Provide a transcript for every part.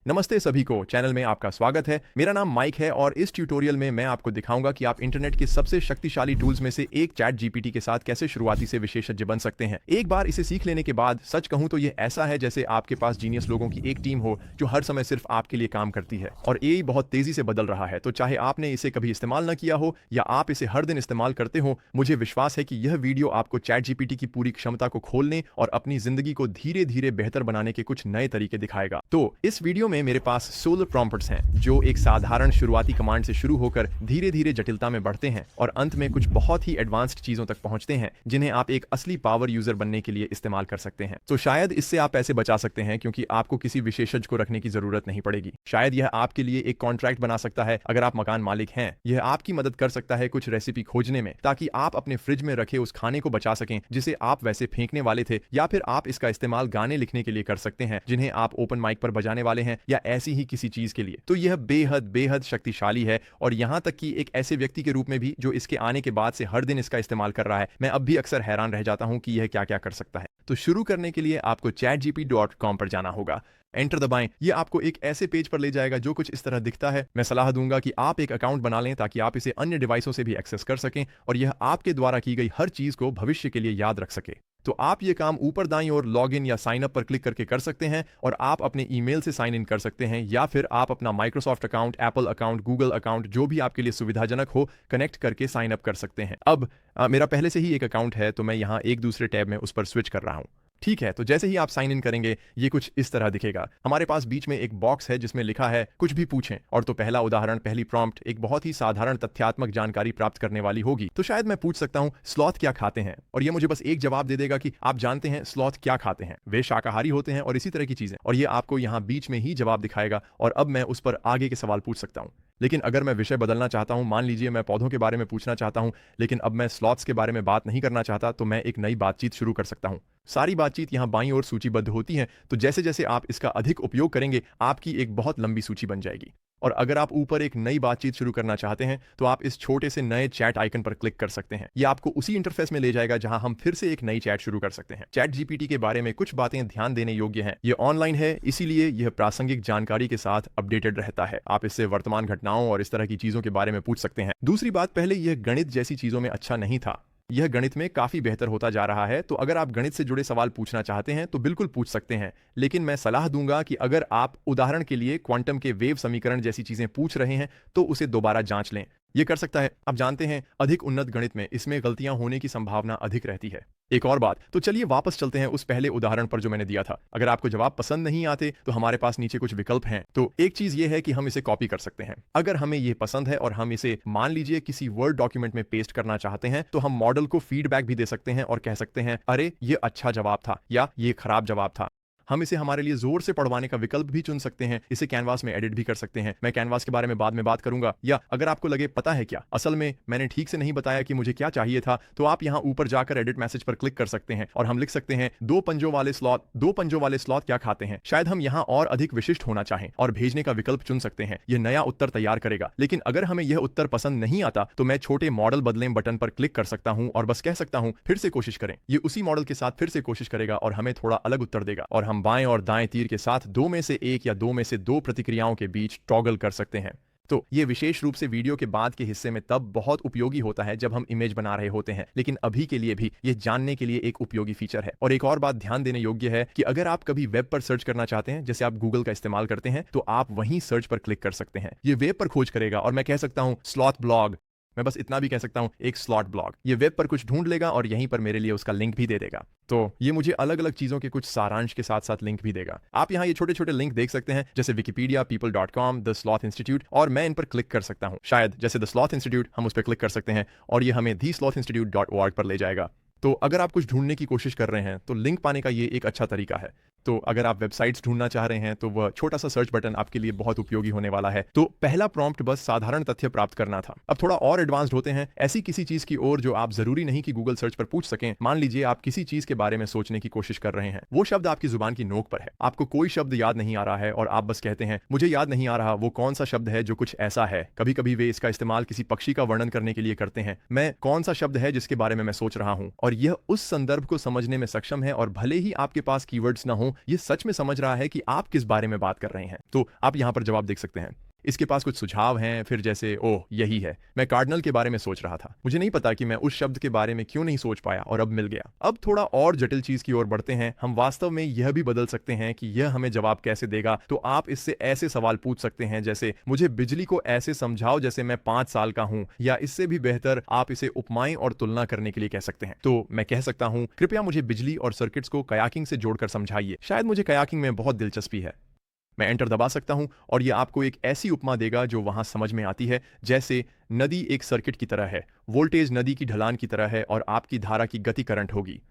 नमस्ते सभी को, चैनल में आपका स्वागत है। मेरा नाम माइक है और इस ट्यूटोरियल में मैं आपको दिखाऊंगा कि आप इंटरनेट के सबसे शक्तिशाली टूल्स में से एक चैट जीपीटी के साथ कैसे शुरुआती से विशेषज्ञ बन सकते हैं। एक बार इसे सीख लेने के बाद सच कहूं तो ये ऐसा है जैसे आपके पास जीनियस लोगों की एक टीम हो जो हर समय सिर्फ आपके लिए काम करती है। और एआई बहुत तेजी से बदल रहा है, तो चाहे आपने इसे कभी इस्तेमाल न किया हो या आप इसे हर दिन इस्तेमाल करते हो, मुझे विश्वास है कि यह वीडियो आपको चैट जीपीटी की पूरी क्षमता को खोलने और अपनी जिंदगी को धीरे धीरे बेहतर बनाने के कुछ नए तरीके दिखाएगा। तो इस वीडियो में मेरे पास 16 प्रॉम्प्ट्स हैं जो एक साधारण शुरुआती कमांड से शुरू होकर धीरे धीरे जटिलता में बढ़ते हैं और अंत में कुछ बहुत ही एडवांस्ड चीजों तक पहुंचते हैं जिन्हें आप एक असली पावर यूजर बनने के लिए इस्तेमाल कर सकते हैं। तो शायद इससे आप पैसे बचा सकते हैं क्योंकि आपको किसी विशेषज्ञ को रखने की जरूरत नहीं पड़ेगी। शायद यह आपके लिए एक कॉन्ट्रैक्ट बना सकता है अगर आप मकान मालिक हैं। यह आपकी मदद कर सकता है कुछ रेसिपी खोजने में ताकि आप अपने फ्रिज में रखे उस खाने को बचा सकें जिसे आप वैसे फेंकने वाले थे, या फिर आप इसका इस्तेमाल गाने लिखने के लिए कर सकते हैं जिन्हें आप ओपन माइक पर बजाने वाले हैं, या ऐसी ही किसी चीज के लिए। तो यह बेहद बेहद शक्तिशाली है और यहां तक कि एक ऐसे व्यक्ति के रूप में भी जो इसके आने के बाद से हर दिन इसका इस्तेमाल कर रहा है, मैं अब भी अक्सर हैरान रह जाता हूं कि यह क्या क्या कर सकता है। तो शुरू करने के लिए आपको chatgpt.com पर जाना होगा। एंटर दबाएं। यह आपको एक ऐसे पेज पर ले जाएगा जो कुछ इस तरह दिखता है। मैं सलाह दूंगा कि आप एक अकाउंट बना लें ताकि आप इसे अन्य डिवाइसों से भी एक्सेस कर सकें और यह आपके द्वारा की गई हर चीज को भविष्य के लिए याद रख सके। तो आप ये काम ऊपर दाईं ओर लॉग इन या साइन अप पर क्लिक करके कर सकते हैं और आप अपने ईमेल से साइन इन कर सकते हैं, या फिर आप अपना Microsoft account, Apple account, Google account, जो भी आपके लिए सुविधाजनक हो, कनेक्ट करके साइन अप कर सकते हैं। अब मेरा पहले से ही एक अकाउंट है तो मैं यहाँ एक दूसरे टैब में उस पर स्विच कर रहा हूँ। ठीक है, तो जैसे ही आप साइन इन करेंगे ये कुछ इस तरह दिखेगा। हमारे पास बीच में एक बॉक्स है जिसमें लिखा है कुछ भी पूछें। और तो पहला उदाहरण, पहली प्रॉम्प्ट एक बहुत ही साधारण तथ्यात्मक जानकारी प्राप्त करने वाली होगी। तो शायद मैं पूछ सकता हूं स्लॉथ क्या खाते हैं, और ये मुझे बस एक जवाब दे देगा कि आप जानते हैं स्लॉथ क्या खाते हैं, वे शाकाहारी होते हैं और इसी तरह की चीजें। और ये आपको यहाँ बीच में ही जवाब दिखाएगा और अब मैं उस पर आगे के सवाल पूछ सकता हूं। लेकिन अगर मैं विषय बदलना चाहता हूं, मान लीजिए मैं पौधों के बारे में पूछना चाहता हूं लेकिन अब मैं स्लॉथ्स के बारे में बात नहीं करना चाहता, तो मैं एक नई बातचीत शुरू कर सकता हूं। सारी बातचीत यहां बाईं ओर सूचीबद्ध होती है, तो जैसे जैसे आप इसका अधिक उपयोग करेंगे आपकी एक बहुत लंबी सूची बन जाएगी। और अगर आप ऊपर एक नई बातचीत शुरू करना चाहते हैं तो आप इस छोटे से नए चैट आइकन पर क्लिक कर सकते हैं। यह आपको उसी इंटरफेस में ले जाएगा जहां हम फिर से एक नई चैट शुरू कर सकते हैं। चैट जीपीटी के बारे में कुछ बातें ध्यान देने योग्य हैं। यह ऑनलाइन है, इसीलिए यह प्रासंगिक जानकारी के साथ अपडेटेड रहता है। आप इससे वर्तमान घटनाओं और इस तरह की चीजों के बारे में पूछ सकते हैं। दूसरी बात, पहले यह गणित जैसी चीजों में अच्छा नहीं था, यह गणित में काफी बेहतर होता जा रहा है। तो अगर आप गणित से जुड़े सवाल पूछना चाहते हैं तो बिल्कुल पूछ सकते हैं, लेकिन मैं सलाह दूंगा कि अगर आप उदाहरण के लिए क्वांटम के वेव समीकरण जैसी चीजें पूछ रहे हैं तो उसे दोबारा जांच लें। यह कर सकता है, आप जानते हैं अधिक उन्नत गणित में इसमें गलतियां होने की संभावना अधिक रहती है। एक और बात, तो चलिए वापस चलते हैं उस पहले उदाहरण पर जो मैंने दिया था। अगर आपको जवाब पसंद नहीं आते तो हमारे पास नीचे कुछ विकल्प हैं। तो एक चीज ये है कि हम इसे कॉपी कर सकते हैं। अगर हमें ये पसंद है और हम इसे मान लीजिए किसी वर्ड डॉक्यूमेंट में पेस्ट करना चाहते हैं, तो हम मॉडल को फीडबैक भी दे सकते हैं और कह सकते हैं अरे ये अच्छा जवाब था या ये खराब जवाब था। हम इसे हमारे लिए जोर से पढ़वाने का विकल्प भी चुन सकते हैं। इसे कैनवास में एडिट भी कर सकते हैं। मैं कैनवास के बारे में बाद में बात करूंगा। या अगर आपको लगे पता है क्या, असल में मैंने ठीक से नहीं बताया कि मुझे क्या चाहिए था, तो आप यहां ऊपर जाकर एडिट मैसेज पर क्लिक कर सकते हैं और हम लिख सकते हैं दो पंजों वाले स्लॉथ क्या खाते हैं। शायद हम यहां और अधिक विशिष्ट होना चाहें और भेजने का विकल्प चुन सकते हैं। यह नया उत्तर तैयार करेगा। लेकिन अगर हमें यह उत्तर पसंद नहीं आता तो मैं छोटे मॉडल बदलें बटन पर क्लिक कर सकता हूं और बस कह सकता हूं फिर से कोशिश करें। यह उसी मॉडल के साथ फिर से कोशिश करेगा और हमें थोड़ा अलग उत्तर देगा। और हम बाएं और दाएं तीर के साथ दो में से एक या दो में से दो प्रतिक्रियाओं के बीच टॉगल कर सकते हैं। तो ये विशेष रूप से वीडियो के बाद के हिस्से में तब बहुत उपयोगी होता है जब हम इमेज बना रहे होते हैं, लेकिन अभी के लिए भी ये जानने के लिए एक उपयोगी फीचर है। और एक और बात ध्यान देने योग्य है कि अगर आप कभी वेब पर सर्च करना चाहते हैं, जैसे आप गूगल का इस्तेमाल करते हैं, तो आप वहीं सर्च पर क्लिक कर सकते हैं। ये वेब पर खोज करेगा और मैं कह सकता हूं स्लॉथ ब्लॉग, मैं बस इतना भी कह सकता हूं एक स्लॉट ब्लॉग। ये वेब पर कुछ ढूंढ लेगा और यहीं पर मेरे लिए उसका लिंक भी दे देगा। तो ये मुझे अलग अलग चीजों के कुछ सारांश के साथ साथ लिंक भी देगा। आप यहाँ ये छोटे छोटे लिंक देख सकते हैं, जैसे Wikipedia, people.com, the sloth institute, और मैं इन पर क्लिक कर सकता हूँ। शायद जैसे द स्लॉथ इंस्टीट्यूट, हम उस पर क्लिक कर सकते हैं और ये हमें theslothinstitute.org पर ले जाएगा। तो अगर आप कुछ ढूंढने की कोशिश कर रहे हैं तो लिंक पाने का ये एक अच्छा तरीका है। तो अगर आप वेबसाइट्स ढूंढना चाह रहे हैं तो वह छोटा सा सर्च बटन आपके लिए बहुत उपयोगी होने वाला है। तो पहला प्रॉम्प्ट बस साधारण तथ्य प्राप्त करना था। अब थोड़ा और एडवांस्ड होते हैं, ऐसी किसी चीज की ओर जो आप जरूरी नहीं कि गूगल सर्च पर पूछ सकें। मान लीजिए आप किसी चीज के बारे में सोचने की कोशिश कर रहे हैं, वो शब्द आपकी जुबान की नोक पर है, आपको कोई शब्द याद नहीं आ रहा है और आप बस कहते हैं मुझे याद नहीं आ रहा वो कौन सा शब्द है जो कुछ ऐसा है। कभी कभी वे इसका इस्तेमाल किसी पक्षी का वर्णन करने के लिए करते हैं। मैं कौन सा शब्द है जिसके बारे में मैं सोच रहा हूं, और यह उस संदर्भ को समझने में सक्षम है। और भले ही आपके पास कीवर्ड्स ना हो, हूँ ये सच में समझ रहा है कि आप किस बारे में बात कर रहे हैं। तो आप यहाँ पर जवाब देख सकते हैं। इसके पास कुछ सुझाव हैं, फिर जैसे ओह यही है, मैं कार्डिनल के बारे में सोच रहा था, मुझे नहीं पता कि मैं उस शब्द के बारे में क्यों नहीं सोच पाया और अब मिल गया। अब थोड़ा और जटिल चीज की ओर बढ़ते हैं, हम वास्तव में यह भी बदल सकते हैं कि यह हमें जवाब कैसे देगा। तो आप इससे ऐसे सवाल पूछ सकते हैं जैसे मुझे बिजली को ऐसे समझाओ जैसे मैं 5 साल का हूं, या इससे भी बेहतर आप इसे उपमाएं और तुलना करने के लिए कह सकते हैं। तो मैं कह सकता हूं कृपया मुझे बिजली और सर्किट्स को कयाकिंग से जोड़कर समझाइए, शायद मुझे कयाकिंग में बहुत दिलचस्पी है। मैं एंटर दबा सकता हूं और यह आपको एक ऐसी उपमा देगा जो वहां समझ में आती है, जैसे नदी एक सर्किट की तरह है, वोल्टेज नदी की ढलान की तरह है और आपकी धारा की गति करंट होगी।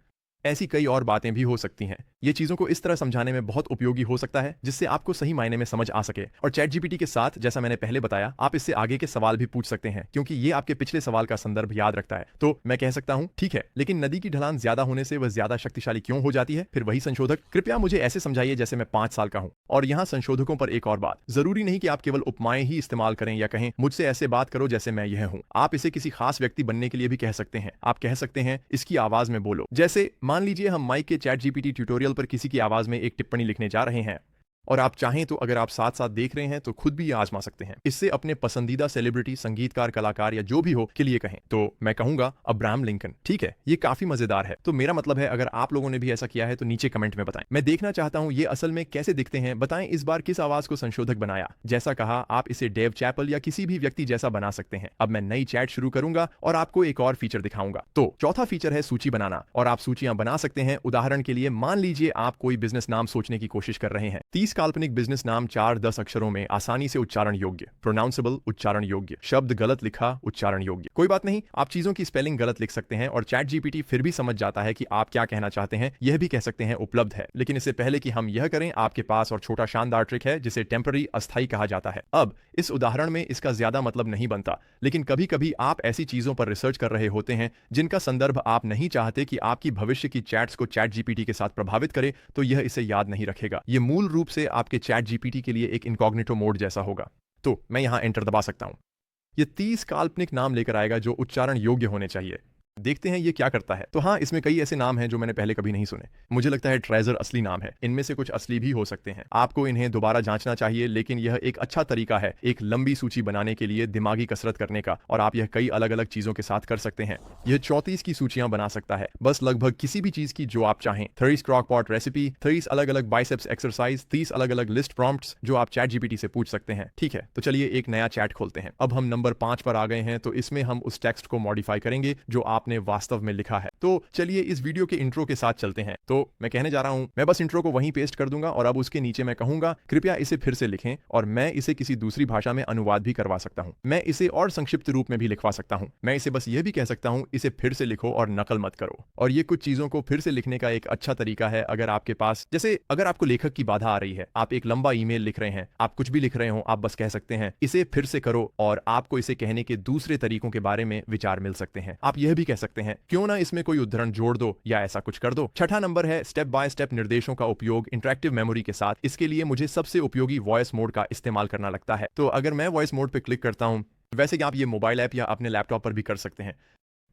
ऐसी कई और बातें भी हो सकती हैं। ये चीजों को इस तरह समझाने में बहुत उपयोगी हो सकता है जिससे आपको सही मायने में समझ आ सके। और चैट जीपीटी के साथ, जैसा मैंने पहले बताया, आप इससे आगे के सवाल भी पूछ सकते हैं क्योंकि ये आपके पिछले सवाल का संदर्भ याद रखता है। तो मैं कह सकता हूं ठीक है, लेकिन नदी की ढलान ज्यादा होने से वह ज्यादा शक्तिशाली क्यों हो जाती है? फिर वही संशोधक, कृपया मुझे ऐसे समझाइए जैसे मैं 5 साल का हूं। और यहाँ संशोधकों पर एक और बात, जरूरी नहीं कि आप केवल उपमाएं ही इस्तेमाल करें या कहें मुझसे ऐसे बात करो जैसे मैं यह हूं। आप इसे किसी खास व्यक्ति बनने के लिए भी कह सकते हैं। आप कह सकते हैं इसकी आवाज में बोलो। जैसे मान लीजिए हम माइक के चैट जीपीटी ट्यूटोरियल पर किसी की आवाज में एक टिप्पणी लिखने जा रहे हैं और आप चाहें तो अगर आप साथ साथ देख रहे हैं तो खुद भी आजमा सकते हैं। इससे अपने पसंदीदा सेलिब्रिटी, संगीतकार, कलाकार या जो भी हो के लिए कहें। तो मैं कहूंगा अब्राहम लिंकन। ठीक है, ये काफी मजेदार है। तो मेरा मतलब है अगर आप लोगों ने भी ऐसा किया है तो नीचे कमेंट में बताएं। मैं देखना चाहता हूं ये असल में कैसे दिखते हैं। बताएं इस बार किस आवाज को संशोधक बनाया। जैसा कहा, आप इसे डेव चैपल या किसी भी व्यक्ति जैसा बना सकते हैं। अब मैं नई चैट शुरू करूंगा और आपको एक और फीचर दिखाऊंगा। तो चौथा फीचर है सूची बनाना, और आप सूचियां बना सकते हैं। उदाहरण के लिए मान लीजिए आप कोई बिजनेस नाम सोचने की कोशिश कर रहे हैं। 30 काल्पनिक बिजनेस नाम 4-10 अक्षरों में, आसानी से उच्चारण योग्य, प्रोनाउंसेबल, उच्चारण योग्य, शब्द गलत लिखा, उच्चारण योग्य। कोई बात नहीं, आप चीजों की स्पेलिंग गलत लिख सकते हैं और चैट जीपीटी फिर भी समझ जाता है कि आप क्या कहना चाहते हैं। यह भी कह सकते हैं उपलब्ध है। लेकिन इससे पहले कि हम यह करें, आपके पास और छोटा शानदार ट्रिक है जिसे टेम्पररी, अस्थायी कहा जाता है। अब इस उदाहरण में इसका ज्यादा मतलब नहीं बनता, लेकिन कभी कभी आप ऐसी चीजों पर रिसर्च कर रहे होते हैं जिनका संदर्भ आप नहीं चाहते कि आपकी भविष्य की चैट्स को चैट जीपीटी के साथ प्रभावित करे, तो यह इसे याद नहीं रखेगा। यह मूल रूप से आपके चैट जीपीटी के लिए एक इनकॉग्निटो मोड जैसा होगा। तो मैं यहां एंटर दबा सकता हूं। यह 30 काल्पनिक नाम लेकर आएगा जो उच्चारण योग्य होने चाहिए। देखते हैं ये क्या करता है। तो हाँ, इसमें कई ऐसे नाम हैं जो मैंने पहले कभी नहीं सुने। मुझे लगता है ट्रेजर असली नाम है। इनमें से कुछ असली भी हो सकते हैं। आपको इन्हें दोबारा जांचना चाहिए, लेकिन यह एक अच्छा तरीका है एक लंबी सूची बनाने के लिए दिमागी कसरत करने का, और आप यह कई अलग अलग चीजों के साथ कर सकते हैं। यह 34 की सूचियां बना सकता है, बस लगभग किसी भी चीज की जो आप चाहें। 30 क्रॉकपॉट रेसिपी, 30 अलग अलग बाइसेप्स एक्सरसाइज, 30 अलग अलग लिस्ट प्रॉम्प्ट्स जो आप चैट जीपीटी से पूछ सकते हैं। ठीक है, तो चलिए एक नया चैट खोलते हैं। अब हम नंबर 5 पर आ गए हैं, तो इसमें हम उस टेक्स्ट को मॉडिफाई करेंगे जो आपने वास्तव में लिखा है। तो चलिए इस वीडियो के इंट्रो के साथ चलते हैं। तो मैं कहने जा रहा हूं, मैं बस इंट्रो को वहीं पेस्ट कर दूंगा और अब उसके नीचे मैं कहूंगा कृपया इसे फिर से लिखें, और मैं इसे किसी दूसरी भाषा में अनुवाद भी करवा सकता हूं। मैं इसे और संक्षिप्त रूप में भी लिखवा सकता हूं। मैं इसे बस यह भी कह सकता हूं इसे फिर से लिखो और नकल मत करो। और ये कुछ चीजों को फिर से लिखने का एक अच्छा तरीका है अगर आपके पास, जैसे अगर आपको लेखक की बाधा आ रही है, आप एक लंबा ईमेल लिख रहे हैं, आप कुछ भी लिख रहे हो, आप बस कह सकते हैं इसे फिर से करो, और आपको इसे कहने के दूसरे तरीकों के बारे में विचार मिल सकते हैं। आप यह भी कह सकते हैं क्यों ना इसमें कोई उद्धरण जोड़ दो या ऐसा कुछ कर दो। छठा नंबर है स्टेप बाय स्टेप निर्देशों का उपयोग इंटरैक्टिव मेमोरी के साथ। इसके लिए मुझे सबसे उपयोगी वॉइस मोड का इस्तेमाल करना लगता है। तो अगर मैं वॉइस मोड पे क्लिक करता हूं, वैसे कि आप ये मोबाइल ऐप या अपने लैपटॉप पर भी कर सकते हैं।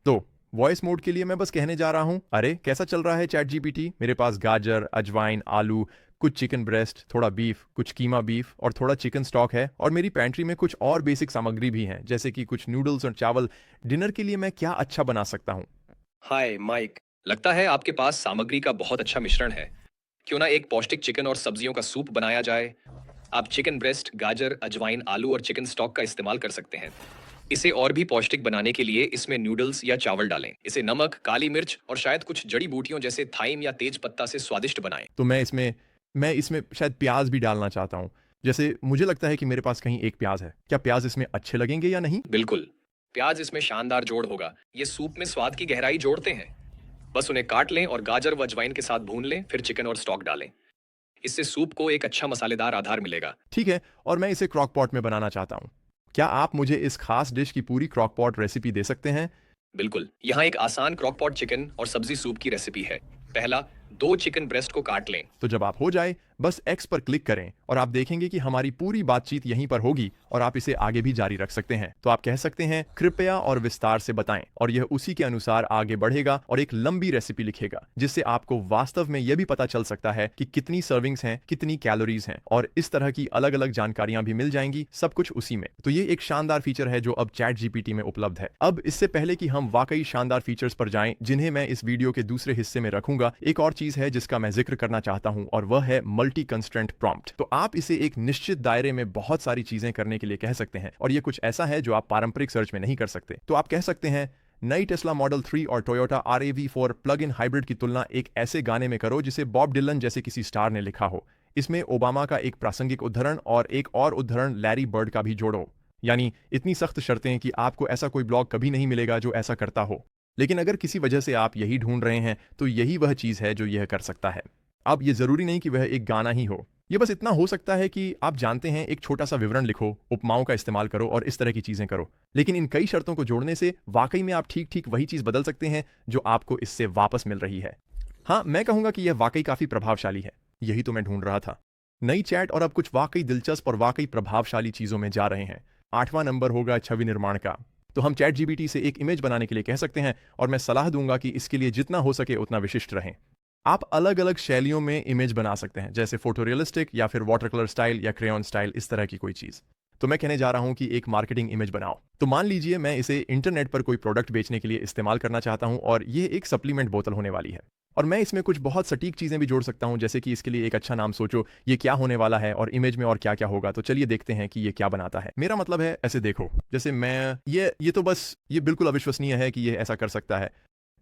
तो वॉइस मोड के लिए मैं बस कहने जा रहा हूं, अरे कैसा चल रहा है चैट जीपीटी? मेरे पास गाजर, अजवाइन, आलू, कुछ चिकन ब्रेस्ट, थोड़ा बीफ, कुछ कीमा बीफ और थोड़ा चिकन स्टॉक है, और मेरी पैंट्री में कुछ और बेसिक सामग्री भी है, जैसे कि कुछ नूडल्स और चावल। डिनर के लिए मैं क्या अच्छा बना सकता हूं? हाय माइक, लगता है आपके पास सामग्री का बहुत अच्छा मिश्रण है। क्यों ना एक पौष्टिक चिकन और सब्जियों का सूप बनाया जाए। आप चिकन ब्रेस्ट, गाजर, अजवाइन, आलू और चिकन स्टॉक का इस्तेमाल कर सकते हैं। इसे और भी पौष्टिक बनाने के लिए इसमें नूडल्स या चावल डालें। इसे नमक, काली मिर्च और शायद कुछ जड़ी बूटियों जैसे थाइम या तेज पत्ता से स्वादिष्ट बनाएं। तो मैं इसमें शायद प्याज भी डालना चाहता हूं। जैसे मुझे लगता है कि मेरे पास कहीं एक प्याज है। क्या प्याज इसमें अच्छे लगेंगे या नहीं? बिल्कुल, प्याज इसमें शानदार जोड़ होगा। ये सूप में स्वाद की गहराई जोड़ते हैं। बस उन्हें काट लें और गाजर व अजवाइन के साथ भून लें, फिर चिकन और स्टॉक डालें। इससे सूप को एक अच्छा मसालेदार आधार मिलेगा। ठीक है, और मैं इसे क्रॉकपॉट में बनाना चाहता हूं। क्या आप मुझे इस खास डिश की पूरी क्रॉकपॉट रेसिपी दे सकते हैं? बिल्कुल, यहाँ एक आसान क्रॉकपॉट चिकन और सब्जी सूप की रेसिपी है। पहला, 2 चिकन ब्रेस्ट को काट लें। तो जब आप हो जाए, बस एक्स पर क्लिक करें और आप देखेंगे कि हमारी पूरी बातचीत यहीं पर होगी और आप इसे आगे भी जारी रख सकते हैं। तो आप कह सकते हैं कृपया और विस्तार से बताएं, और यह उसी के अनुसार आगे बढ़ेगा और एक लंबी रेसिपी लिखेगा, जिससे आपको वास्तव में यह भी पता चल सकता है कि कितनी सर्विंग्स हैं, कितनी कैलोरीज हैं, और इस तरह की अलग अलग जानकारियां भी मिल जाएंगी, सब कुछ उसी में। तो ये एक शानदार फीचर है जो अब चैट जीपीटी में उपलब्ध है। अब इससे पहले कि हम वाकई शानदार फीचर्स पर जाएं, जिन्हें मैं इस वीडियो के दूसरे हिस्से में रखूंगा, एक और चीज है जिसका मैं जिक्र करना चाहता हूं, और वह है मल्टी कंस्ट्रेंट प्रॉम्प्ट। तो आप इसे एक निश्चित दायरे में बहुत सारी चीजें करने के लिए कह सकते हैं, और यह कुछ ऐसा है जो आप पारंपरिक सर्च में नहीं कर सकते। तो आप कह सकते हैं नई टेस्ला मॉडल 3 और Toyota RAV4 plug in hybrid की तुलना एक ऐसे गाने में करो जिसे बॉब डिलन जैसे किसी स्टार ने लिखा हो। इसमें ओबामा का एक प्रासंगिक उद्धरण और एक और उद्धरण लैरी बर्ड का भी जोड़ो। यानी इतनी सख्त शर्तें कि आपको ऐसा कोई ब्लॉग कभी नहीं मिलेगा जो ऐसा करता हो। लेकिन अगर किसी वजह से आप यही ढूंढ रहे हैं, तो यही वह चीज है जो यह कर सकता है। अब यह जरूरी नहीं कि वह एक गाना ही हो, यह बस इतना हो सकता है कि आप जानते हैं, एक छोटा सा विवरण लिखो, उपमाओं का इस्तेमाल करो और इस तरह की चीजें करो। लेकिन इन कई शर्तों को जोड़ने से वाकई में आप ठीक ठीक वही चीज बदल सकते हैं जो आपको इससे वापस मिल रही है। हाँ, मैं कहूंगा कि यह वाकई काफी प्रभावशाली है। यही तो मैं ढूंढ रहा था, नई चैट, और अब कुछ वाकई दिलचस्प और वाकई प्रभावशाली चीजों में जा रहे हैं। 8वां नंबर होगा छवि निर्माण का। तो हम चैट जीपीटी से एक इमेज बनाने के लिए कह सकते हैं, और मैं सलाह दूंगा कि इसके लिए जितना हो सके उतना विशिष्ट रहें। आप अलग अलग शैलियों में इमेज बना सकते हैं, जैसे फोटोरियलिस्टिक या फिर वाटर कलर स्टाइल या क्रेयॉन स्टाइल, इस तरह की कोई चीज। तो मैं कहने जा रहा हूं कि एक मार्केटिंग इमेज बनाओ। तो मान लीजिए मैं इसे इंटरनेट पर कोई प्रोडक्ट बेचने के लिए इस्तेमाल करना चाहता हूं, और ये एक सप्लीमेंट बोतल होने वाली है, और मैं इसमें कुछ बहुत सटीक चीजें भी जोड़ सकता हूं, जैसे कि इसके लिए एक अच्छा नाम सोचो, ये क्या होने वाला है और इमेज में और क्या क्या होगा। तो चलिए देखते हैं कि ये क्या बनाता है। मेरा मतलब है, ऐसे देखो, जैसे मैं ये तो बस ये बिल्कुल अविश्वसनीय है कि ये ऐसा कर सकता है,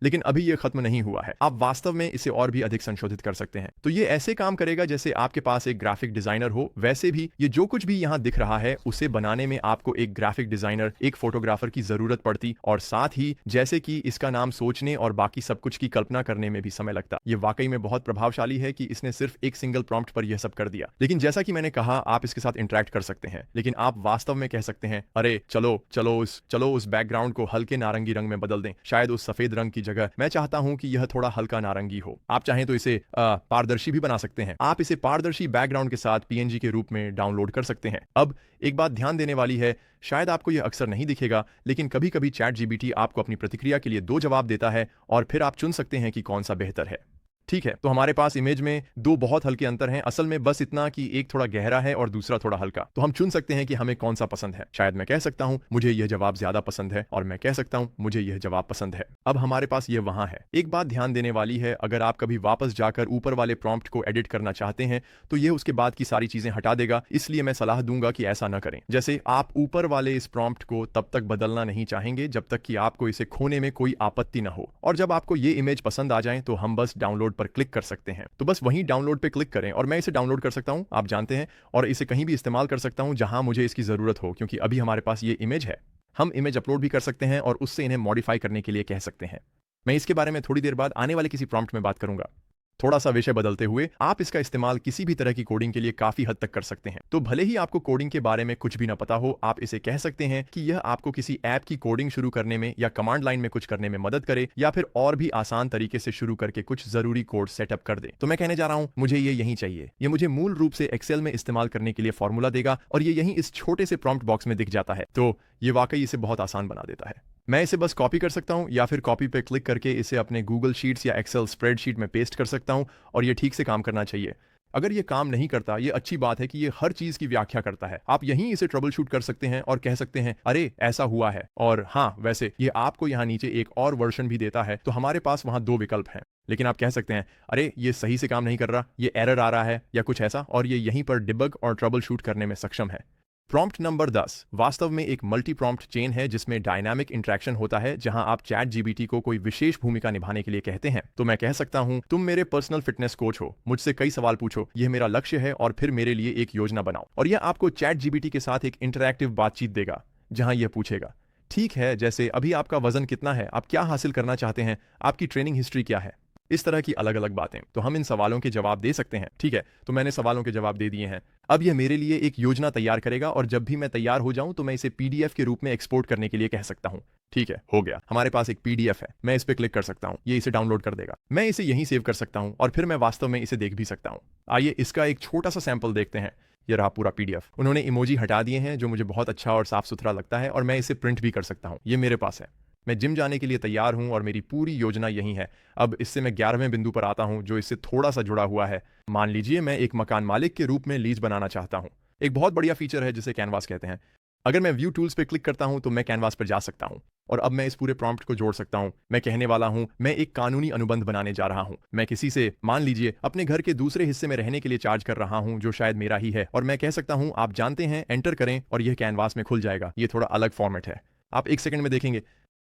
लेकिन अभी यह खत्म नहीं हुआ है। आप वास्तव में इसे और भी अधिक संशोधित कर सकते हैं। तो ये ऐसे काम करेगा जैसे आपके पास एक ग्राफिक डिजाइनर हो। वैसे भी ये जो कुछ भी यहां दिख रहा है, उसे बनाने में आपको एक ग्राफिक डिजाइनर, एक फोटोग्राफर की जरूरत पड़ती, और साथ ही जैसे कि इसका नाम सोचने और बाकी सब कुछ की कल्पना करने में भी समय लगता। ये वाकई में बहुत प्रभावशाली है कि इसने सिर्फ एक सिंगल प्रॉम्प्ट पर यह सब कर दिया। लेकिन जैसा कि मैंने कहा, आप इसके साथ इंटरेक्ट कर सकते हैं, लेकिन आप वास्तव में कह सकते हैं, अरे चलो उस बैकग्राउंड को हल्के नारंगी रंग में बदल दें, शायद उस सफेद रंग की जगह मैं चाहता हूं कि यह थोड़ा हल्का नारंगी हो। आप चाहें तो इसे पारदर्शी भी बना सकते हैं। आप इसे पारदर्शी बैकग्राउंड के साथ PNG के रूप में डाउनलोड कर सकते हैं। अब एक बात ध्यान देने वाली है, शायद आपको यह अक्सर नहीं दिखेगा, लेकिन कभी कभी चैट जीपीटी आपको अपनी प्रतिक्रिया के लिए 2 जवाब देता है, और फिर आप चुन सकते हैं कि कौन सा बेहतर है। ठीक है, तो हमारे पास इमेज में 2 बहुत हल्के अंतर हैं, असल में बस इतना कि एक थोड़ा गहरा है और दूसरा थोड़ा हल्का। तो हम चुन सकते हैं कि हमें कौन सा पसंद है। शायद मैं कह सकता हूं मुझे यह जवाब ज्यादा पसंद है, और मैं कह सकता हूं मुझे यह जवाब पसंद है। अब हमारे पास यह वहां है। एक बात ध्यान देने वाली है, अगर आप कभी वापस जाकर ऊपर वाले प्रॉम्प्ट को एडिट करना चाहते हैं, तो यह उसके बाद की सारी चीजें हटा देगा, इसलिए मैं सलाह दूंगा कि ऐसा न करें। जैसे आप ऊपर वाले इस प्रॉम्प्ट को तब तक बदलना नहीं चाहेंगे जब तक कि आपको इसे खोने में कोई आपत्ति न हो, और जब आपको ये इमेज पसंद आ जाए तो हम बस डाउनलोड पर क्लिक कर सकते हैं। तो बस वहीं डाउनलोड पे क्लिक करें, और मैं इसे डाउनलोड कर सकता हूं, आप जानते हैं, और इसे कहीं भी इस्तेमाल कर सकता हूं जहां मुझे इसकी जरूरत हो, क्योंकि अभी हमारे पास ये इमेज है। हम इमेज अपलोड भी कर सकते हैं और उससे इन्हें मॉडिफाई करने के लिए कह सकते हैं। मैं इसके बारे में थोड़ी देर बाद आने वाले किसी प्रॉम्प्ट में बात करूंगा। थोड़ा सा विषय बदलते हुए, आप इसका इस्तेमाल किसी भी तरह की कोडिंग के लिए काफी हद तक कर सकते हैं। तो भले ही आपको कोडिंग के बारे में कुछ भी ना पता हो, आप इसे कह सकते हैं कि यह आपको किसी ऐप की कोडिंग शुरू करने में या कमांड लाइन में कुछ करने में मदद करे, या फिर और भी आसान तरीके से शुरू करके कुछ जरूरी कोड सेटअप कर दे। तो मैं कहने जा रहा हूं, मुझे ये यही चाहिए। ये मुझे मूल रूप से एक्सेल में इस्तेमाल करने के लिए फॉर्मूला देगा, और ये यहीं इस छोटे से प्रॉम्प्ट बॉक्स में दिख जाता है। तो ये वाकई इसे बहुत आसान बना देता है। मैं इसे बस कॉपी कर सकता हूं, या फिर कॉपी पे क्लिक करके इसे अपने गूगल शीट्स या एक्सेल स्प्रेडशीट में पेस्ट कर सकता हूं, और ये ठीक से काम करना चाहिए। अगर ये काम नहीं करता, ये अच्छी बात है कि ये हर चीज की व्याख्या करता है। आप यहीं इसे ट्रबल शूट कर सकते हैं और कह सकते हैं, अरे ऐसा हुआ है, और हाँ वैसे ये आपको यहाँ नीचे एक और वर्जन भी देता है। तो हमारे पास वहां 2 विकल्प हैं, लेकिन आप कह सकते हैं, अरे ये सही से काम नहीं कर रहा, ये एरर आ रहा है या कुछ ऐसा, और ये यहीं पर डिबग और ट्रबल शूट करने में सक्षम है। प्रॉम्प्ट नंबर 10 वास्तव में एक मल्टी प्रॉम्प्ट चेन है, जिसमें डायनामिक इंटरेक्शन होता है, जहां आप चैट जीपीटी को कोई विशेष भूमिका निभाने के लिए कहते हैं। तो मैं कह सकता हूं, तुम मेरे पर्सनल फिटनेस कोच हो, मुझसे कई सवाल पूछो, यह मेरा लक्ष्य है, और फिर मेरे लिए एक योजना बनाओ। और यह आपको चैट जीपीटी के साथ एक इंटरैक्टिव बातचीत देगा, जहां यह पूछेगा, ठीक है, जैसे अभी आपका वजन कितना है, आप क्या हासिल करना चाहते हैं, आपकी ट्रेनिंग हिस्ट्री क्या है। इस तरह की अलग अलग बातें। तो हम इन सवालों के जवाब दे सकते हैं। ठीक है, तो मैंने सवालों के जवाब दे दिए हैं। अब यह मेरे लिए एक योजना तैयार करेगा और जब भी मैं तैयार हो जाऊं तो मैं इसे पीडीएफ के रूप में एक्सपोर्ट करने के लिए कह सकता हूं। ठीक है, हो गया। हमारे पास एक पीडीएफ है, मैं इस पर क्लिक कर सकता हूं, ये इसे डाउनलोड कर देगा। मैं इसे यहीं सेव कर सकता हूं और फिर मैं वास्तव में इसे देख भी सकता हूं। आइए इसका एक छोटा सा सैंपल देखते हैं। ये रहा पूरा पीडीएफ। उन्होंने इमोजी हटा दिए हैं जो मुझे बहुत अच्छा और साफ सुथरा लगता है और मैं इसे प्रिंट भी कर सकता हूं। ये मेरे पास है। मैं जिम जाने के लिए तैयार हूं और मेरी पूरी योजना यही है। अब इससे मैं 11वें बिंदु पर आता हूं जो इससे थोड़ा सा जुड़ा हुआ है। मान लीजिए मैं एक मकान मालिक के रूप में लीज बनाना चाहता हूं। एक बहुत बढ़िया फीचर है जिसे कैनवास कहते हैं। अगर मैं व्यू टूल्स पर क्लिक करता हूं तो मैं कैनवास पर जा सकता हूं और अब मैं इस पूरे प्रॉम्प्ट को जोड़ सकता हूं। मैं कहने वाला हूं मैं एक कानूनी अनुबंध बनाने जा रहा हूं। मैं किसी से, मान लीजिए, अपने घर के दूसरे हिस्से में रहने के लिए चार्ज कर रहा हूं जो शायद मेरा ही है और मैं कह सकता हूं आप जानते हैं, एंटर करें और यह कैनवास में खुल जाएगा। ये थोड़ा अलग फॉर्मेट है, आप 1 सेकंड में देखेंगे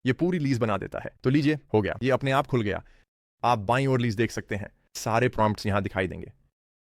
ये पूरी लीज बना देता है। तो लीजिए, हो गया, ये अपने आप खुल गया। आप बाईं ओर लीज देख सकते हैं, सारे प्रॉम्प्ट्स यहां दिखाई देंगे।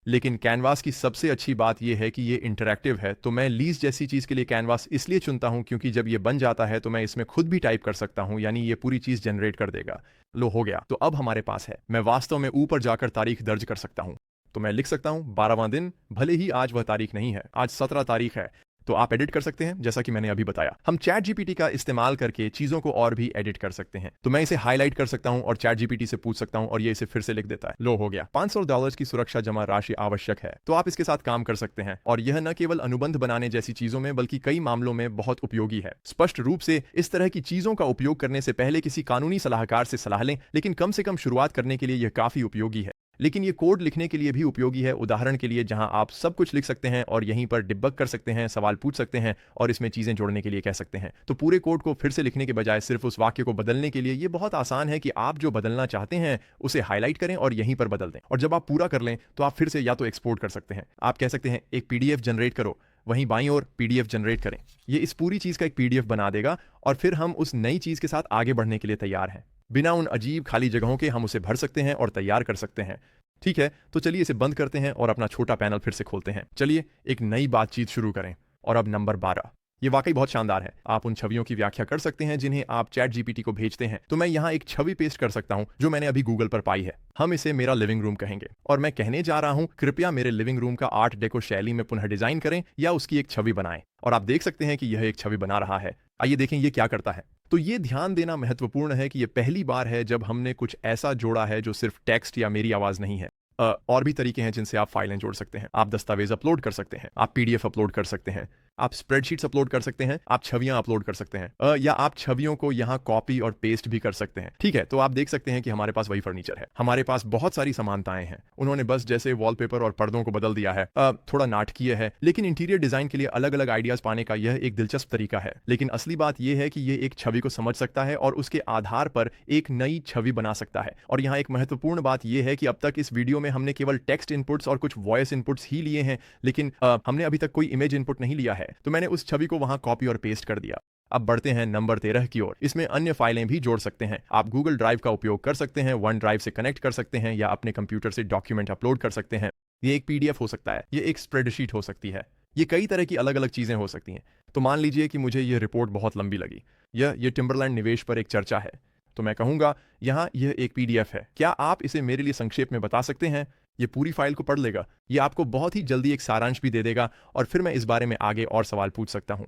लेकिन कैनवास की सबसे अच्छी बात यह है कि ये इंटरैक्टिव है। तो मैं लीज जैसी चीज के लिए कैनवास इसलिए चुनता हूं क्योंकि जब ये बन जाता है तो मैं इसमें खुद भी टाइप कर सकता हूं, यानी ये पूरी चीज जनरेट कर देगा। लो, हो गया। तो अब हमारे पास है। मैं वास्तव में ऊपर जाकर तारीख दर्ज कर सकता हूं। तो मैं लिख सकता हूं 12वां दिन, भले ही आज वह तारीख नहीं है, आज 17 तारीख है। तो आप एडिट कर सकते हैं जैसा कि मैंने अभी बताया। हम चैट जीपीटी का इस्तेमाल करके चीजों को और भी एडिट कर सकते हैं। तो मैं इसे हाईलाइट कर सकता हूं और चैट जीपीटी से पूछ सकता हूं और ये इसे फिर से लिख देता है। लो, हो गया। $500 की सुरक्षा जमा राशि आवश्यक है। तो आप इसके साथ काम कर सकते हैं और यह न केवल अनुबंध बनाने जैसी चीजों में बल्कि कई मामलों में बहुत उपयोगी है। स्पष्ट रूप से इस तरह की चीजों का उपयोग करने से पहले किसी कानूनी सलाहकार से सलाह लें, लेकिन कम से कम शुरुआत करने के लिए यह काफी उपयोगी है। लेकिन ये कोड लिखने के लिए भी उपयोगी है। उदाहरण के लिए जहां आप सब कुछ लिख सकते हैं और यहीं पर डिबग कर सकते हैं, सवाल पूछ सकते हैं और इसमें चीजें जोड़ने के लिए कह सकते हैं। तो पूरे कोड को फिर से लिखने के बजाय सिर्फ उस वाक्य को बदलने के लिए ये बहुत आसान है कि आप जो बदलना चाहते हैं उसे हाईलाइट करें और यहीं पर बदल दें। और जब आप पूरा कर लें तो आप फिर से या तो एक्सपोर्ट कर सकते हैं। आप कह सकते हैं एक पीडीएफ जनरेट करो, वहीं बाईं ओर पीडीएफ जनरेट करें। ये इस पूरी चीज का एक पीडीएफ बना देगा और फिर हम उस नई चीज के साथ आगे बढ़ने के लिए तैयार हैं। बिना उन अजीब खाली जगहों के हम उसे भर सकते हैं और तैयार कर सकते हैं। ठीक है, तो चलिए इसे बंद करते हैं और अपना छोटा पैनल फिर से खोलते हैं। चलिए एक नई बातचीत शुरू करें। और अब नंबर 12। ये वाकई बहुत शानदार है। आप उन छवियों की व्याख्या कर सकते हैं जिन्हें आप चैट जीपीटी को भेजते हैं। तो मैं यहाँ एक छवि पेस्ट कर सकता हूँ जो मैंने अभी गूगल पर पाई है। हम इसे मेरा लिविंग रूम कहेंगे और मैं कहने जा रहा हूँ कृपया मेरे लिविंग रूम का आर्ट डेको शैली में पुनः डिजाइन करें या उसकी एक छवि बनाएं। और आप देख सकते हैं कि यह एक छवि बना रहा है। आइए देखें ये क्या करता है। तो ये ध्यान देना महत्वपूर्ण है कि यह पहली बार है जब हमने कुछ ऐसा जोड़ा है जो सिर्फ टेक्स्ट या मेरी आवाज नहीं है। और भी तरीके हैं जिनसे आप फाइलें जोड़ सकते हैं। आप दस्तावेज अपलोड कर सकते हैं, आप पीडीएफ अपलोड कर सकते हैं, आप स्प्रेडशीट्स अपलोड कर सकते हैं, आप छवियां अपलोड कर सकते हैं या आप छवियों को यहां कॉपी और पेस्ट भी कर सकते हैं। ठीक है, तो आप देख सकते हैं कि हमारे पास वही फर्नीचर है। हमारे पास बहुत सारी समानताएं हैं। उन्होंने बस जैसे वॉलपेपर और पर्दों को बदल दिया है। थोड़ा नाटकीय है, लेकिन इंटीरियर डिजाइन के लिए अलग अलग आइडियाज पाने का यह एक दिलचस्प तरीका है। लेकिन असली बात यह है कि यह एक छवि को समझ सकता है और उसके आधार पर एक नई छवि बना सकता है। और यहाँ एक महत्वपूर्ण बात यह है कि अब तक इस वीडियो में हमने केवल टेक्स्ट इनपुट्स और कुछ वॉइस इनपुट्स ही लिए हैं, लेकिन हमने अभी तक कोई इमेज इनपुट नहीं लिया है। तो मैंने उस छवि को वहां कॉपी और पेस्ट कर दिया। अब बढ़ते हैं नंबर 13 की ओर। इसमें अन्य फाइलें भी जोड़ सकते हैं। आप गूगल ड्राइव का उपयोग कर सकते हैं, वन ड्राइव से कनेक्ट कर सकते हैं या अपने कंप्यूटर से डॉक्यूमेंट अपलोड कर सकते हैं। ये एक पीडीएफ हो सकता है, ये एक स्प्रेडशीट हो सकती है, ये कई तरह की अलग अलग चीजें हो सकती हैं। तो मान लीजिए कि मुझे यह रिपोर्ट बहुत लंबी लगी। यह टिम्बरलैंड निवेश पर एक चर्चा है। तो मैं कहूंगा यहां यह एक पीडीएफ है, क्या आप इसे मेरे लिए संक्षेप में बता सकते हैं? ये पूरी फाइल को पढ़ लेगा। ये आपको बहुत ही जल्दी एक सारांश भी दे देगा और फिर मैं इस बारे में आगे और सवाल पूछ सकता हूं।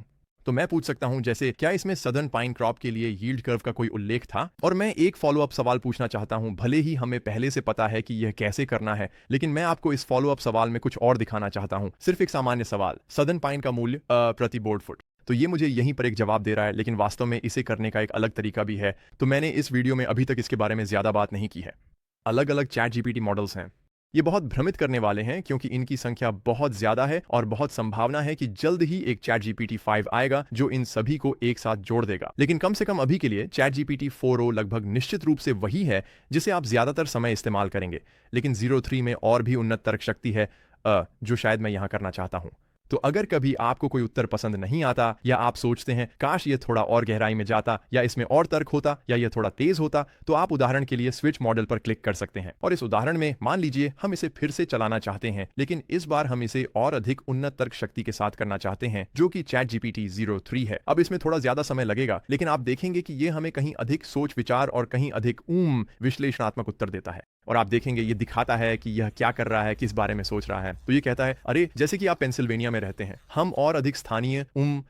तो मैं पूछ सकता हूं जैसे क्या इसमें सदर्न पाइन क्रॉप के लिए यील्ड कर्व का कोई उल्लेख था? और मैं एक फॉलो अप सवाल पूछना चाहता हूं, भले ही हमें पहले से पता है कि यह कैसे करना है, लेकिन मैं आपको इस फॉलो अप सवाल में कुछ और दिखाना चाहता हूं। सिर्फ एक सामान्य सवाल, सदर्न पाइन का मूल्य प्रति बोर्ड फुट। तो ये मुझे यहीं पर एक जवाब दे रहा है, लेकिन वास्तव में इसे करने का एक अलग तरीका भी है। तो मैंने इस वीडियो में अभी तक इसके बारे में ज्यादा बात नहीं की है। अलग अलग चैट जीपीटी मॉडल्स हैं। ये बहुत भ्रमित करने वाले हैं क्योंकि इनकी संख्या बहुत ज्यादा है और बहुत संभावना है कि जल्द ही एक चैट जीपीटी 5 आएगा जो इन सभी को एक साथ जोड़ देगा। लेकिन कम से कम अभी के लिए चैट जीपीटी 4o लगभग निश्चित रूप से वही है जिसे आप ज्यादातर समय इस्तेमाल करेंगे। लेकिन 03 में और भी उन्नत तर्क शक्ति है जो शायद मैं यहां करना चाहता हूं। तो अगर कभी आपको कोई उत्तर पसंद नहीं आता या आप सोचते हैं काश ये थोड़ा और गहराई में जाता या इसमें और तर्क होता या ये थोड़ा तेज होता, तो आप उदाहरण के लिए स्विच मॉडल पर क्लिक कर सकते हैं। और इस उदाहरण में मान लीजिए हम इसे फिर से चलाना चाहते हैं, लेकिन इस बार हम इसे और अधिक उन्नत तर्क शक्ति के साथ करना चाहते हैं जो कि चैट जीपीटी 03 है। अब इसमें थोड़ा ज्यादा समय लगेगा, लेकिन आप देखेंगे कि ये हमें कहीं अधिक सोच विचार और कहीं अधिक विश्लेषणात्मक उत्तर देता है। और आप देखेंगे ये दिखाता है कि यह क्या कर रहा है, किस बारे में सोच रहा है। तो ये कहता है अरे जैसे कि आप पेंसिल्वेनिया में रहते हैं, हम और अधिक स्थानीय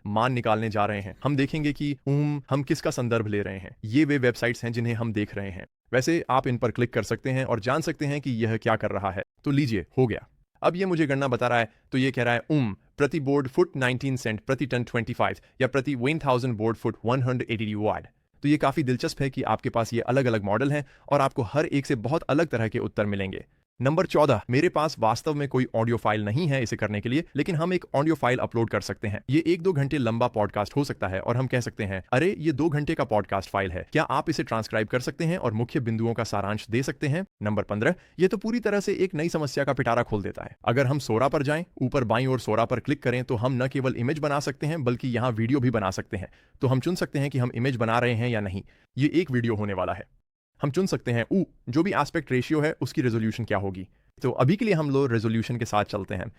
मान निकालने जा रहे हैं। हम देखेंगे कि हम किसका संदर्भ ले रहे हैं। ये वे वेबसाइट्स हैं जिन्हें हम देख रहे हैं। वैसे आप इन पर क्लिक कर सकते हैं और जान सकते हैं कि यह क्या कर रहा है। तो लीजिए, हो गया। अब ये मुझे गणना बता रहा है। तो ये कह रहा है प्रति बोर्ड फुट 19 सेंट, प्रति टन 25 या प्रति 1000 बोर्ड फुट 180 वाट। तो ये काफ़ी दिलचस्प है कि आपके पास ये अलग अलग मॉडल हैं और आपको हर एक से बहुत अलग तरह के उत्तर मिलेंगे। नंबर 14, मेरे पास वास्तव में कोई ऑडियो फाइल नहीं है इसे करने के लिए, लेकिन हम एक ऑडियो फाइल अपलोड कर सकते हैं। ये 1-2 घंटे लंबा पॉडकास्ट हो सकता है और हम कह सकते हैं अरे ये 2 घंटे का पॉडकास्ट फाइल है, क्या आप इसे ट्रांसक्राइब कर सकते हैं और मुख्य बिंदुओं का सारांश दे सकते हैं। नंबर 15, ये तो पूरी तरह से एक नई समस्या का पिटारा खोल देता है। अगर हम सोरा पर जाएं, ऊपर बाईं ओर सोरा पर क्लिक करें तो हम न केवल इमेज बना सकते हैं बल्कि यहाँ वीडियो भी बना सकते हैं। तो हम चुन सकते हैं कि हम इमेज बना रहे हैं या नहीं। ये एक वीडियो होने वाला है। हम चुन सकते हैं जो भी एस्पेक्ट रेशियो है उसकी रेजोल्यूशन क्या होगी। तो अभी के लिए हम लोग रेजोल्यूशन के साथ चलते हैं।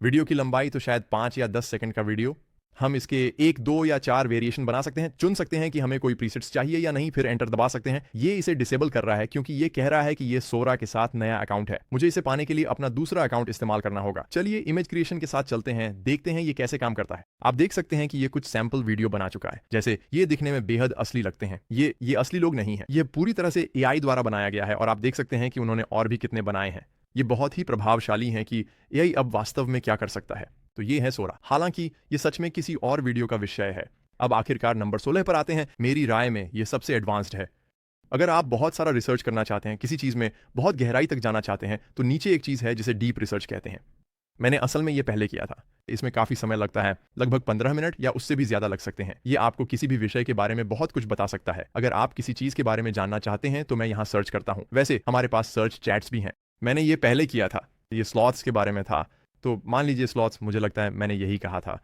वीडियो की लंबाई तो शायद 5 या 10 सेकंड का वीडियो। हम इसके 1, 2 या 4 वेरिएशन बना सकते हैं। चुन सकते हैं कि हमें कोई प्रीसेट्स चाहिए या नहीं, फिर एंटर दबा सकते हैं। ये इसे डिसेबल कर रहा है क्योंकि ये कह रहा है कि ये सोरा के साथ नया अकाउंट है। मुझे इसे पाने के लिए अपना दूसरा अकाउंट इस्तेमाल करना होगा। चलिए इमेज क्रिएशन के साथ चलते हैं, देखते हैं ये कैसे काम करता है। आप देख सकते हैं कि ये कुछ सैंपल वीडियो बना चुका है। जैसे ये दिखने में बेहद असली लगते हैं। ये असली लोग नहीं है, ये पूरी तरह से AI द्वारा बनाया गया है। और आप देख सकते हैं कि उन्होंने और भी कितने बनाए हैं। ये बहुत ही प्रभावशाली हैं कि AI अब वास्तव में क्या कर सकता है। तो ये है सोरा। हालांकि ये सच में किसी और वीडियो का विषय है। अब आखिरकार नंबर 16 पर आते हैं। मेरी राय में ये सबसे एडवांस्ड है। अगर आप बहुत सारा रिसर्च करना चाहते हैं, किसी चीज़ में बहुत गहराई तक जाना चाहते हैं, तो नीचे एक चीज़ है जिसे डीप रिसर्च कहते हैं। मैंने असल में ये पहले किया था। इसमें काफ़ी समय लगता है, लगभग 15 मिनट या उससे भी ज़्यादा लग सकते हैं। ये आपको किसी भी विषय के बारे में बहुत कुछ बता सकता है। अगर आप किसी चीज़ के बारे में जानना चाहते हैं तो मैं यहाँ सर्च करता हूँ। वैसे हमारे पास सर्च चैट्स भी हैं। मैंने ये पहले किया था, ये स्लॉट्स के बारे में था। तो मान लीजिए स्लॉट्स, मुझे लगता है मैंने यही कहा था।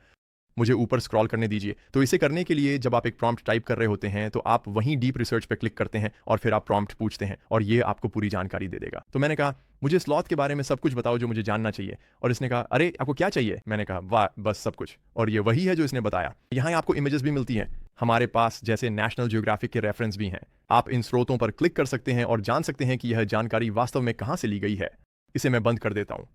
मुझे ऊपर स्क्रॉल करने दीजिए। तो इसे करने के लिए जब आप एक प्रॉम्प्ट टाइप कर रहे होते हैं तो आप वहीं डीप रिसर्च पे क्लिक करते हैं और फिर आप प्रॉम्प्ट पूछते हैं और ये आपको पूरी जानकारी दे देगा। तो मैंने कहा मुझे स्लॉथ के बारे में सब कुछ बताओ जो मुझे जानना चाहिए। और इसने कहा अरे आपको क्या चाहिए। मैंने कहा वाह, बस सब कुछ। और ये वही है जो इसने बताया। यहाँ आपको इमेजेस भी मिलती हैं। हमारे पास जैसे नेशनल ज्योग्राफिक के रेफरेंस भी हैं। आप इन स्रोतों पर क्लिक कर सकते हैं और जान सकते हैं कि यह जानकारी वास्तव में कहाँ से ली गई है। इसे मैं बंद कर देता हूँ।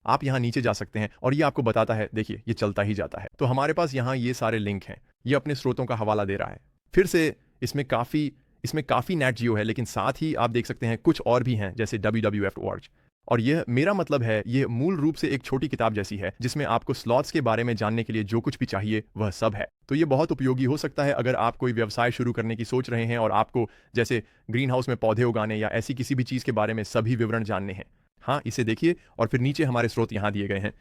आप यहाँ नीचे जा सकते हैं और ये आपको बताता है, देखिए ये चलता ही जाता है। तो हमारे पास यहाँ ये सारे लिंक हैं। ये अपने स्रोतों का हवाला दे रहा है। फिर से इसमें काफ़ी नेट जियो है, लेकिन साथ ही आप देख सकते हैं कुछ और भी हैं जैसे WWF.org। और यह मेरा मतलब है, ये मूल रूप से एक छोटी किताब जैसी है जिसमें आपको स्लॉट्स के बारे में जानने के लिए जो कुछ भी चाहिए वह सब है। तो ये बहुत उपयोगी हो सकता है अगर आप कोई व्यवसाय शुरू करने की सोच रहे हैं और आपको जैसे ग्रीन हाउस में पौधे उगाने या ऐसी किसी भी चीज़ के बारे में सभी विवरण जानने हैं। हाँ, इसे देखिए और फिर नीचे हमारे स्रोत यहाँ दिए गए हैं।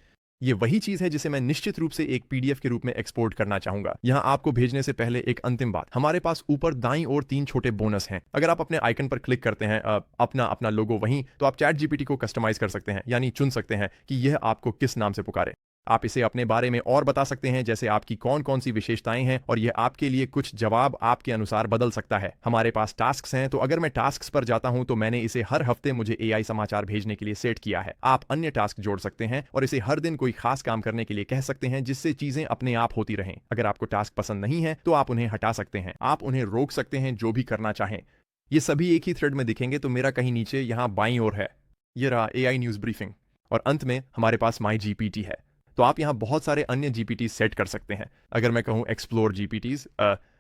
ये वही चीज़ है जिसे मैं निश्चित रूप से एक PDF के रूप में एक्सपोर्ट करना चाहूंगा। यहाँ आपको भेजने से पहले एक अंतिम बात, हमारे पास ऊपर दाईं ओर 3 छोटे बोनस हैं। अगर आप अपने आइकन पर क्लिक करते हैं, अपना लोगो वहीं, तो आप चैट GPT को कस्टमाइज कर सकते हैं, यानी चुन सकते हैं कि यह आपको किस नाम से पुकारे। आप इसे अपने बारे में और बता सकते हैं, जैसे आपकी कौन कौन सी विशेषताएं हैं, और यह आपके लिए कुछ जवाब आपके अनुसार बदल सकता है। हमारे पास टास्क्स हैं, तो अगर मैं टास्क्स पर जाता हूं तो मैंने इसे हर हफ्ते मुझे AI समाचार भेजने के लिए सेट किया है। आप अन्य टास्क जोड़ सकते हैं और इसे हर दिन कोई खास काम करने के लिए कह सकते हैं, जिससे चीजें अपने आप होती रहें। अगर आपको टास्क पसंद नहीं है तो आप उन्हें हटा सकते हैं, आप उन्हें रोक सकते हैं, जो भी करना चाहें। ये सभी एक ही थ्रेड में दिखेंगे। तो मेरा कहीं नीचे यहाँ बाईं ओर है, ये रहा AI न्यूज़ ब्रीफिंग, और अंत में हमारे पास MyGPT है। तो आप यहाँ बहुत सारे अन्य GPT सेट कर सकते हैं। अगर मैं कहूँ एक्सप्लोर GPTs,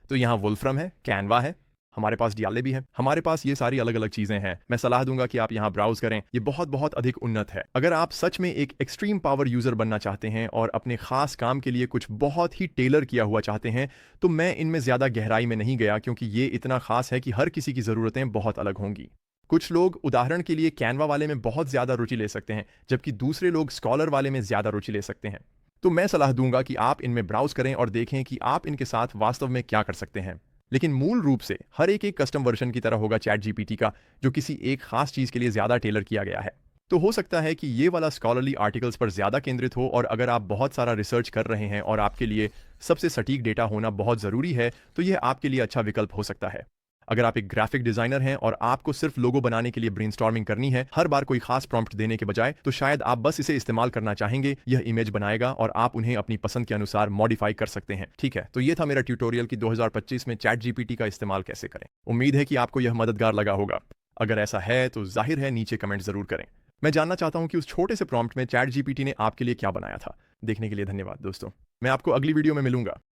तो यहाँ वुल्फ्रम है, कैनवा है, हमारे पास डियाले भी है। हमारे पास ये सारी अलग अलग चीज़ें हैं। मैं सलाह दूंगा कि आप यहाँ ब्राउज करें। ये बहुत बहुत अधिक उन्नत है। अगर आप सच में एक एक्सट्रीम पावर यूज़र बनना चाहते हैं और अपने खास काम के लिए कुछ बहुत ही टेलर किया हुआ चाहते हैं, तो मैं इनमें ज़्यादा गहराई में नहीं गया, क्योंकि ये इतना खास है कि हर किसी की ज़रूरतें बहुत अलग होंगी। कुछ लोग उदाहरण के लिए कैनवा वाले में बहुत ज़्यादा रुचि ले सकते हैं, जबकि दूसरे लोग स्कॉलर वाले में ज़्यादा रुचि ले सकते हैं। तो मैं सलाह दूंगा कि आप इनमें ब्राउज करें और देखें कि आप इनके साथ वास्तव में क्या कर सकते हैं। लेकिन मूल रूप से हर एक कस्टम वर्जन की तरह होगा चैट GPT का, जो किसी एक खास चीज़ के लिए ज़्यादा टेलर किया गया है। तो हो सकता है कि ये वाला स्कॉलरली आर्टिकल्स पर ज़्यादा केंद्रित हो, और अगर आप बहुत सारा रिसर्च कर रहे हैं और आपके लिए सबसे सटीक डेटा होना बहुत ज़रूरी है, तो यह आपके लिए अच्छा विकल्प हो सकता है। अगर आप एक ग्राफिक डिजाइनर हैं और आपको सिर्फ लोगो बनाने के लिए ब्रेनस्टॉर्मिंग करनी है, हर बार कोई खास प्रॉम्प्ट देने के बजाय, तो शायद आप बस इसे इस्तेमाल करना चाहेंगे। यह इमेज बनाएगा और आप उन्हें अपनी पसंद के अनुसार मॉडिफाई कर सकते हैं। ठीक है, तो ये था मेरा ट्यूटोरियल कि 2025 में चैट GPT का इस्तेमाल कैसे करें। उम्मीद है कि आपको यह मददगार लगा होगा। अगर ऐसा है तो जाहिर है नीचे कमेंट जरूर करें। मैं जानना चाहता हूं कि उस छोटे से प्रॉम्प्ट में चैट जीपीटी ने आपके लिए क्या बनाया था। देखने के लिए धन्यवाद दोस्तों। मैं आपको अगली वीडियो में मिलूंगा।